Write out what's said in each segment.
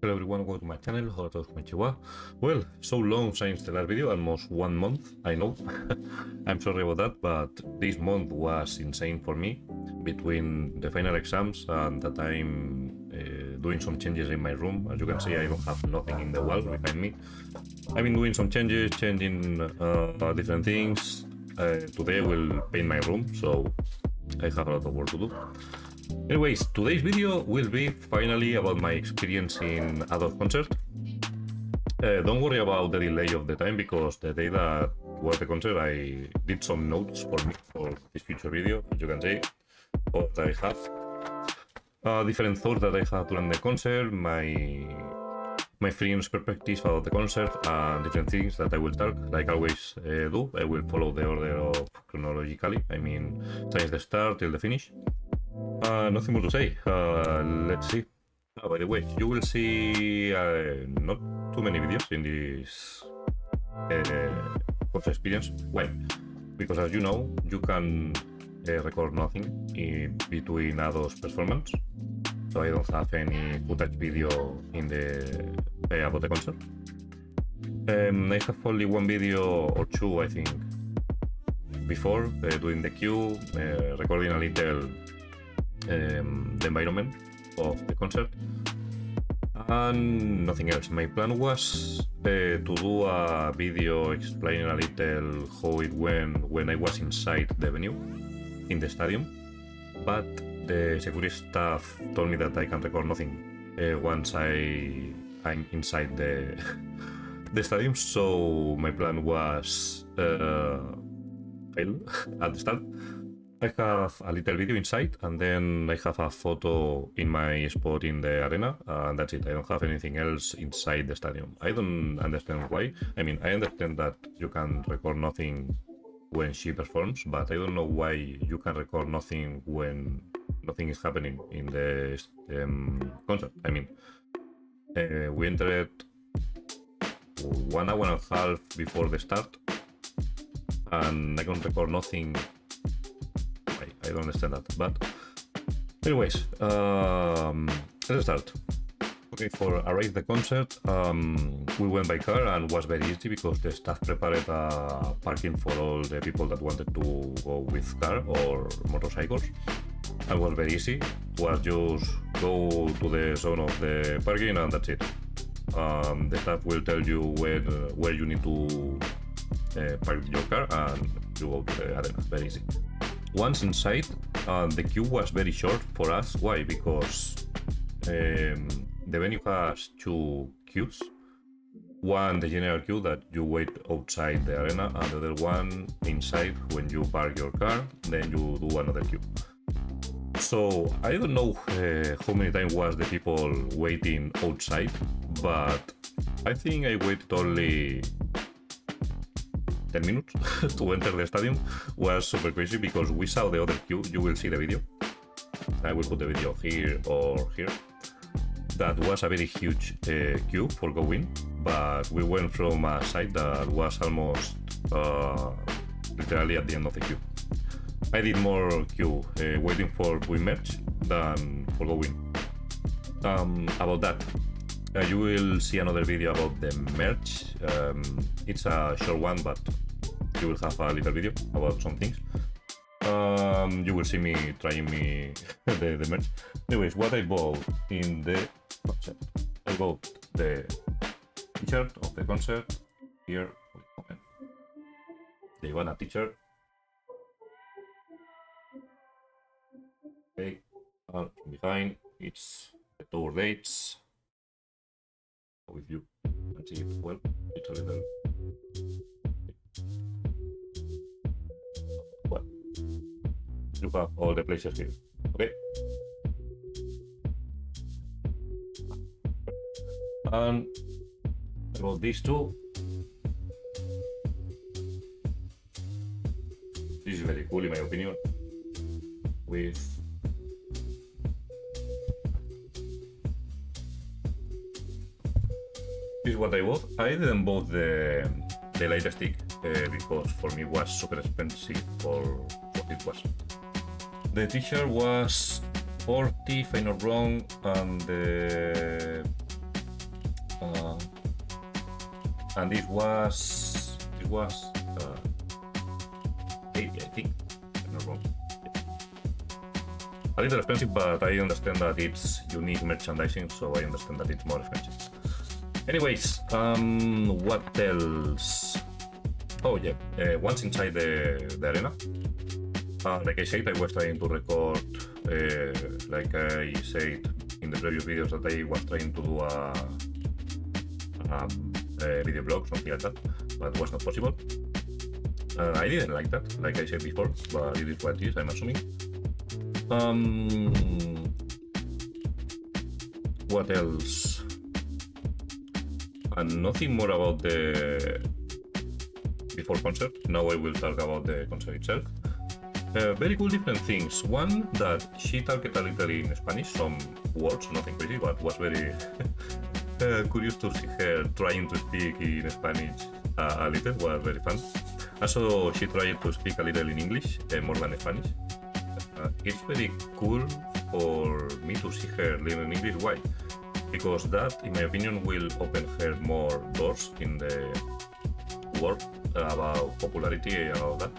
Hello everyone, welcome to my channel. Hola a todos, konnichiwa. Well, so long since the last video, almost 1 month, I know. I'm sorry about that, but this month was insane for me. Between the final exams and that I'm doing some changes in my room. As you can see, I don't have nothing in the wall behind me. I've been doing some changes, changing different things. Today I will paint my room, so I have a lot of work to do. Anyways, today's video will be finally about my experience in adult concert. Don't worry about the delay of the time, because the day that was the concert I did some notes for me for this future video. As you can see, what I have, different thoughts that I had during the concert, my friends' perspectives about the concert, and different things that I will talk, like I always do. I will follow the order of chronologically, I mean, since the start till the finish. Nothing more to say. Let's see. By the way, you will see not too many videos in this concert experience. Why? Because as you know, you can record nothing in between those performances. So I don't have any footage video in the about the concert. I have only one video or two, I think, before doing the queue, recording a little the environment of the concert, and nothing else. My plan was to do a video explaining a little how it went when I was inside the venue, in the stadium, but the security staff told me that I can record nothing once I'm inside the the stadium, so my plan was fail at the start. I have a little video inside, and then I have a photo in my spot in the arena, and that's it. I don't have anything else inside the stadium. I don't understand why. I mean, I understand that you can record nothing when she performs, but I don't know why you can record nothing when nothing is happening in the concert. I mean, we entered 1 hour and a half before the start, and I can record nothing. I don't understand that, but anyways, let's start. Okay, for arrive the concert, we went by car, and was very easy because the staff prepared a parking for all the people that wanted to go with car or motorcycles. And was very easy. Was just go to the zone of the parking, and that's it. The staff will tell you where you need to park your car, and you go to the arena. Very easy. Once inside, the queue was very short for us. Why? Because the venue has two queues. One, the general queue that you wait outside the arena, and the other one inside when you park your car, then you do another queue. So I don't know how many times was the people waiting outside, but I think I waited only 10 minutes to enter the stadium. Was super crazy because we saw the other queue. You will see the video. I will put the video here or here. That was a very huge queue for going, but we went from a side that was almost literally at the end of the queue. I did more queue waiting for to emerge than for going. About that, you will see another video about the merch. It's a short one, but you will have a little video about some things. You will see me trying the merch. Anyways, what I bought in the concert. I bought the t-shirt of the concert. Here, the HIBANA t-shirt. Okay, behind it's the tour dates. With you and see it well. It's a little well. You have all the places here. Okay. And about these two, this is very cool in my opinion. With this is what I bought. I didn't bought the light stick because for me it was super expensive for what it was. The t-shirt was 40 if I'm not wrong, and the And this was 80, I think. I'm not wrong. A little expensive, but I understand that it's unique merchandising, so I understand that it's more expensive. Anyways, what else? Oh yeah, once inside the arena, like I said, I was trying to record, like I said in the previous videos, that I was trying to do a video blog, something like that, but was not possible. I didn't like that, like I said before, but it is what it is, I'm assuming. What else? And nothing more about the before concert. Now I will talk about the concert itself. Very cool different things. One, that she talked a little in Spanish, some words, nothing crazy, but was very curious to see her trying to speak in Spanish a little, was very fun. Also, she tried to speak a little in English, more than Spanish. It's very cool for me to see her learn in English. Why? Because that, in my opinion, will open her more doors in the world about popularity and all that.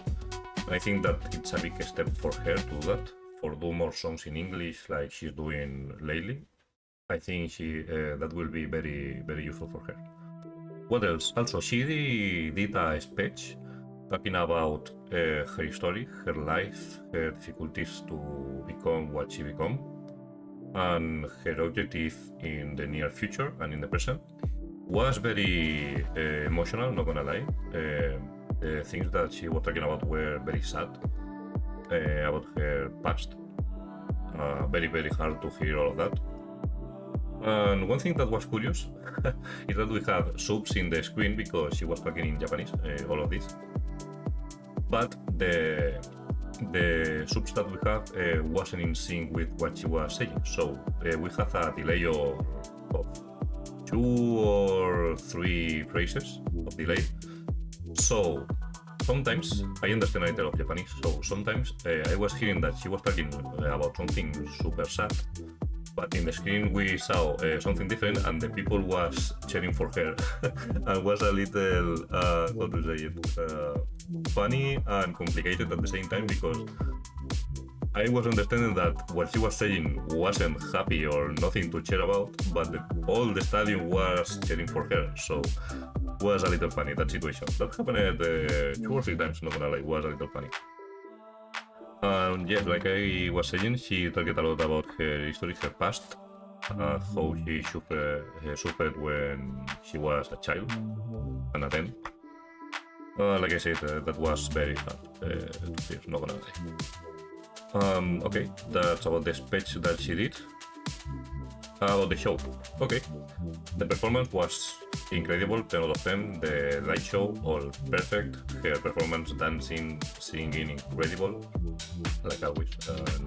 I think that it's a big step for her to do that, for do more songs in English like she's doing lately. I think that will be very, very useful for her. What else? Also, she did a speech talking about her history, her life, her difficulties to become what she became, and her objective in the near future and in the present. Was very emotional, not gonna lie. The things that she was talking about were very sad, about her past. Very, very hard to hear all of that. And one thing that was curious is that we have subs in the screen because she was talking in Japanese, all of this. But the subs that we have wasn't in sync with what she was saying. So we have a delay of 2 or 3 phrases of delay. So sometimes I understand a little of Japanese, so sometimes I was hearing that she was talking about something super sad, but in the screen we saw something different, and the people was cheering for her and was a little how to say it, funny and complicated at the same time, because I was understanding that what she was saying wasn't happy or nothing to cheer about, but all the stadium was cheering for her, so was a little funny, that situation. That happened 2 or 3 times, not gonna lie, was a little funny. Yes, like I was saying, she talked a lot about her history, her past, how she suffered when she was a child and a teen. Like I said, that was very hard to hear, not gonna lie. Okay, that's about the speech that she did. About the show. Okay, the performance was incredible, 10 out of 10. The light show, all perfect. Her performance, dancing, singing, incredible. Like always,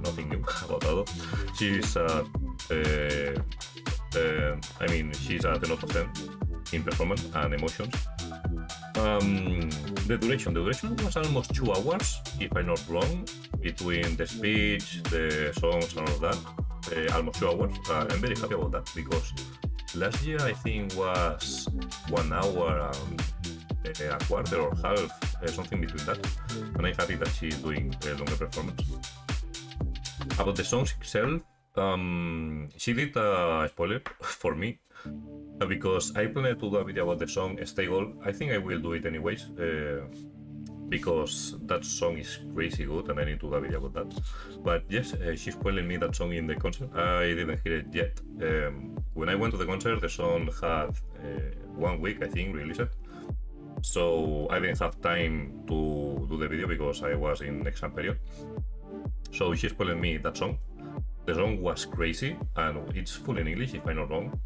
nothing new about that. She's I mean, she's a 10 out of 10 in performance and emotions. The duration was almost 2 hours, if I'm not wrong, between the speech, the songs, and all of that. Almost 2 hours. I'm very happy about that, because last year I think was 1 hour and a quarter or half, something between that, and I'm happy that she's doing a longer performance. About the songs itself, she did a spoiler for me, because I planned to do a video about the song Stay Gold. I think I will do it anyways, because that song is crazy good and I need to do a video about that. But yes, she spoiled me that song in the concert. I didn't hear it yet. When I went to the concert, the song had 1 week, I think, released. So I didn't have time to do the video because I was in exam period. So she spoiled me that song. The song was crazy, and it's full in English if I'm not wrong,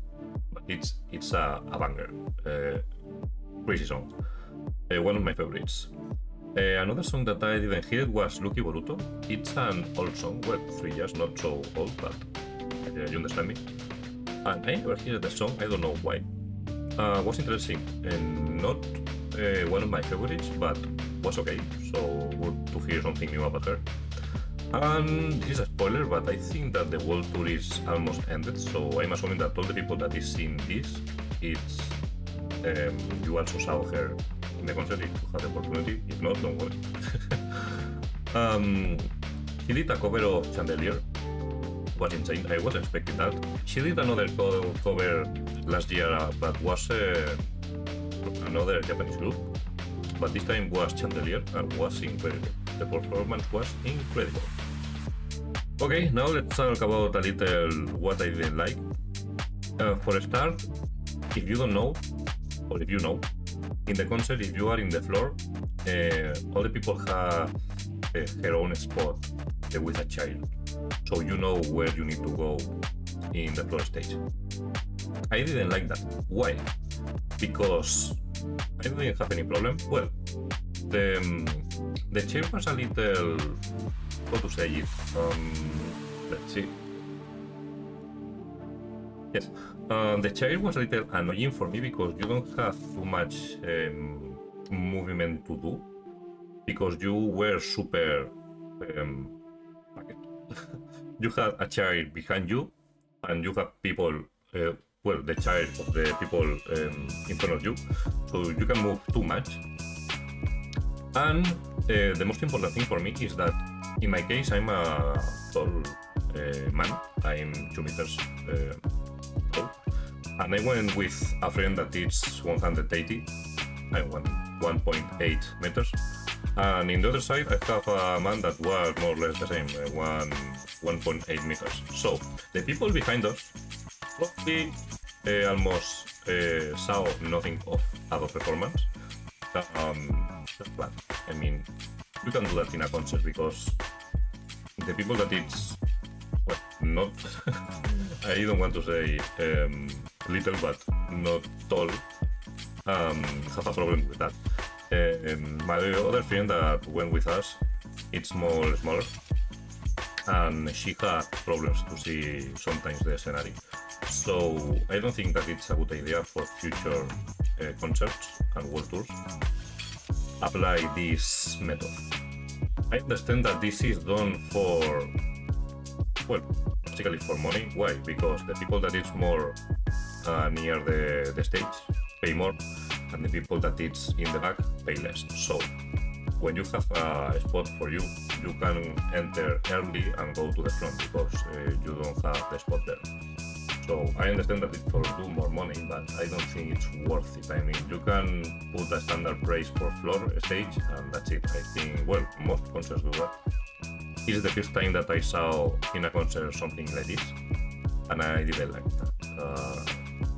but it's a banger. Crazy song. One of my favorites. Another song that I didn't hear was Lucky Boruto. It's an old song, well, 3 years, not so old, but you understand me. And I never heard the song, I don't know why. Was interesting, and not one of my favorites, but was okay, so good to hear something new about her. And this is a spoiler, but I think that the world tour is almost ended, so I'm assuming that all the people that is seeing this, it's you also saw her in the concert if you had the opportunity. If not, don't worry. She did a cover of Chandelier. Was insane. I wasn't expecting that. She did another cover last year, but was another Japanese group. But this time was Chandelier and was incredible. The performance was incredible. Okay, now let's talk about a little what I didn't like. For a start, if you don't know, or if you know, in the concert, if you are in the floor, all the people have her own spot with a child, so you know where you need to go in the floor stage. I didn't like that. Why? Because I didn't have any problem. Well, the chair was a little, how to say it, let's see. Yes, the chair was a little annoying for me because you don't have too much movement to do, because you were super you have a child behind you and you have people, well, the child of the people in front of you, so you can move too much. And the most important thing for me is that in my case I'm a tall man, I'm 2 meters tall, and I went with a friend that is 180, I'm 1.8 meters, and in the other side I have a man that was more or less the same, 1.8 meters. So the people behind us probably almost saw nothing of our performance. That's bad. I mean, you can do that in a concert because the people that it's, well, not I don't want to say little, but not tall, have a problem with that. My other friend that went with us, it's smaller, and she had problems to see sometimes the scenery. So I don't think that it's a good idea for future concerts and world tours apply this method. I understand that this is done for, well, basically for money. Why? Because the people that is more near the stage pay more, and the people that is in the back pay less. So when you have a spot for you, you can enter early and go to the front because you don't have the spot there. So I understand that it's for do more money, but I don't think it's worth it. I mean, you can put a standard price for floor stage and that's it. I think, well, most concerts do that. It is the first time that I saw in a concert something like this, and I didn't like that.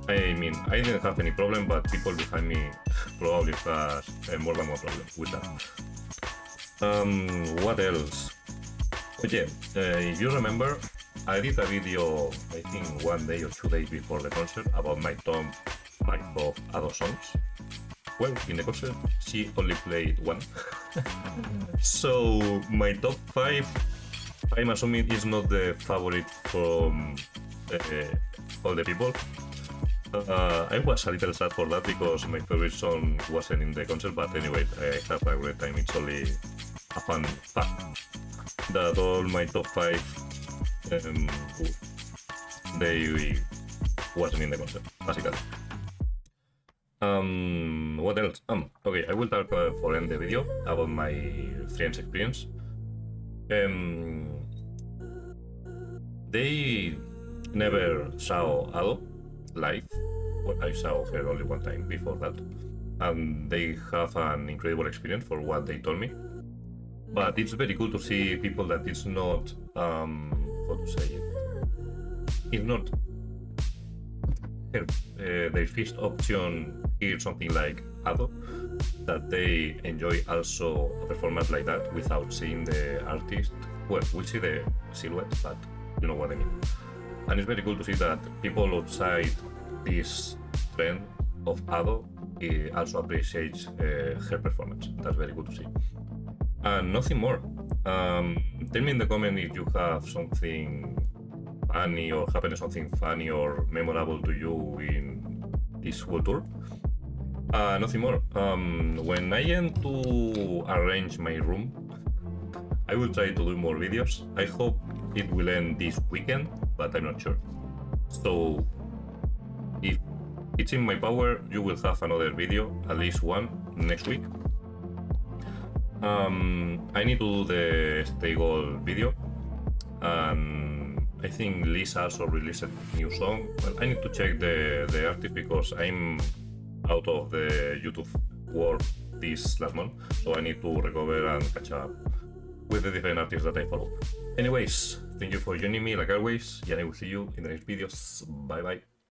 I mean, I didn't have any problem, but people behind me probably has more than one problem with that. What else? Oh yeah, if you remember, I did a video, I think 1 day or 2 days before the concert, about my top 5 of Ado songs. Well, in the concert, she only played one. So my top 5, I'm assuming, is not the favorite from all the people. I was a little sad for that because my favorite song wasn't in the concert, but anyway, I have a great time. It's only a fun fact that all my top 5 they wasn't in the concert, basically. What else? Okay, I will talk for end the video about my friend's experience. They never saw Ado live. Well, I saw her only one time before that, and they have an incredible experience for what they told me. But it's very cool to see people that it's not, how to say it, it's not their first option hear something like Ado, that they enjoy also a performance like that without seeing the artist. Well, we see the silhouette, but you know what I mean. And it's very cool to see that people outside this trend of Ado also appreciates her performance. That's very good to see. And nothing more. Tell me in the comment if you have something funny or happened something funny or memorable to you in this world tour. Nothing more. When I end to arrange my room, I will try to do more videos. I hope it will end this weekend, but I'm not sure. So if it's in my power, you will have another video, at least one, next week. I need to do the Stay Gold video, and I think Lisa also released a new song. Well, I need to check the artist because I'm out of the YouTube world this last month, so I need to recover and catch up with the different artists that I follow. Anyways, thank you for joining me like always, and I will see you in the next videos. Bye bye.